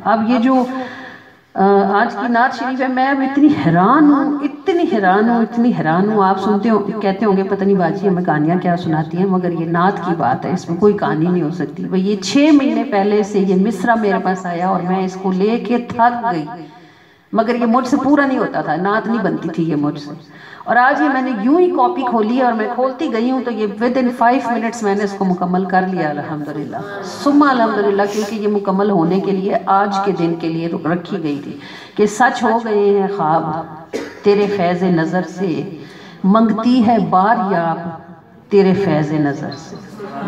اب یہ جو آج کی نعت شریف ہے، میں اب اتنی حیران ہوں. آپ سنتے ہو کہتے ہوں گے پتہ نہیں باجی ہمیں کہانیاں کیا سناتی ہیں، مگر یہ نعت کی بات ہے، اس میں کوئی کہانی نہیں ہو سکتی. بھئی یہ 6 مہینے پہلے سے یہ مصرع میرے پاس آیا اور میں اس کو لے کے تھک گئی، مگر یہ مجھ سے پورا نہیں ہوتا تھا، نعت نہیں بنتی تھی یہ مجھ سے. اور آج یہ میں نے یوں ہی کاپی کھولی ہے اور میں کھولتی گئی ہوں تو یہ within 5 منٹس میں نے اس کو مکمل کر لیا. الحمدللہ ثم الحمدللہ، کیونکہ یہ مکمل ہونے کے لیے آج کے دن کے لیے رکھی گئی تھی کہ سچ ہو گئے ہیں خواب تیرے فیض نظر سے، منگتی ہے بار یاب تیرے فیض نظر سے.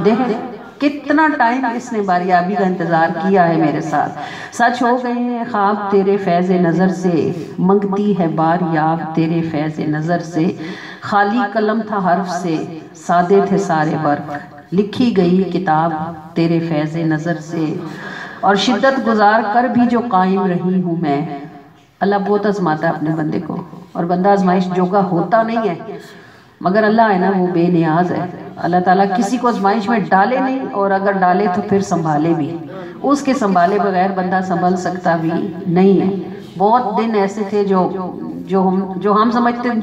دیکھیں کتنا ٹائم اس نے باریابی کا انتظار کیا ہے میرے ساتھ. سچ ہو گئے ہیں خواب تیرے فیض نظر سے، منگتی ہے بار یاب تیرے فیض نظر سے. خالی قلم تھا حرف سے، سادے تھے سارے برق، لکھی گئی کتاب تیرے فیض نظر سے. اور شدت گزار کر بھی جو قائم رہی ہوں میں. اللہ بہت آزماتا ہے اپنے بندے کو، اور بندہ آزمائش جوگا ہوتا نہیں ہے، مگر اللہ ہے نا وہ بے نیاز ہے. اللہ تعالیٰ کسی کو آزمائش میں ڈالے نہیں، اور اگر ڈالے تو پھر سنبھالے بھی. اس کے سنبھالے بغیر بندہ سنبھل سکتا بھی نہیں ہے. بہت دن ایسے تھے جو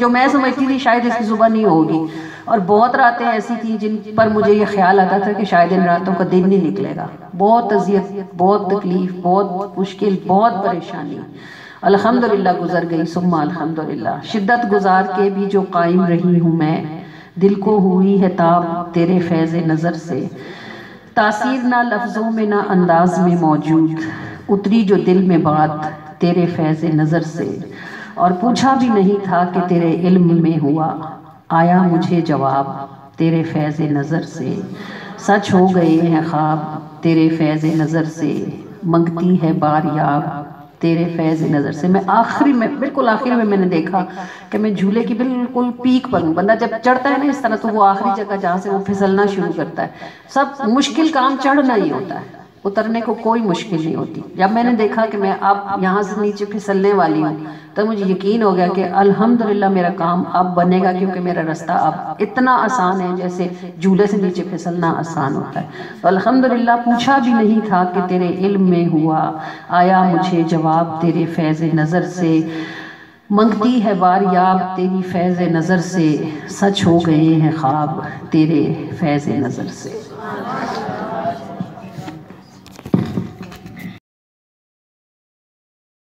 میں سمجھتی تھی شاید اس کی صبح نہیں ہوگی، اور بہت راتیں ایسی تھیں جن پر مجھے یہ خیال آتا تھا کہ شاید ان راتوں کا دن نہیں نکلے گا. بہت اذیت، بہت تکلیف، بہت مشکل، بہت پریشانی الحمدللہ گزر گئی. ثم الحمدللہ شدت گزار کے بھی جو قائم رہی ہوں میں، دل کو ہوئی ہے تاب تیرے فیض نظر سے. تاثیر نہ لفظوں میں نہ انداز میں موجود، اتری جو دل میں بات تیرے فیض نظر سے. اور پوچھا بھی نہیں تھا کہ تیرے علم میں ہوا، آیا مجھے جواب تیرے فیض نظر سے. سچ ہو گئے ہیں خواب تیرے فیض نظر سے، منگتی ہے بار یاب تیرے فیض نظر سے. میں بالکل آخری میں نے دیکھا کہ میں جھولے کی بالکل پیک پر ہوں. بندہ جب چڑھتا ہے نا اس طرح تو وہ آخری جگہ جہاں سے وہ پھسلنا شروع کرتا ہے. سب مشکل کام چڑھنا ہی ہوتا ہے، اترنے کو کوئی مشکل نہیں ہوتی. جب میں نے دیکھا کہ میں اب یہاں سے نیچے پھسلنے والی ہوں تو مجھے یقین ہو گیا کہ الحمدللہ میرا کام اب بنے گا، کیونکہ میرا رستہ اب اتنا آسان ہے جیسے جھولے سے نیچے پھسلنا آسان ہوتا ہے. تو الحمدللہ پوچھا بھی نہیں تھا کہ تیرے علم میں ہوا، آیا مجھے جواب تیرے فیض نظر سے. منگتی ہے بار یاب تیری فیض نظر سے، سچ ہو گئے ہیں خواب تیرے فیض نظر سے.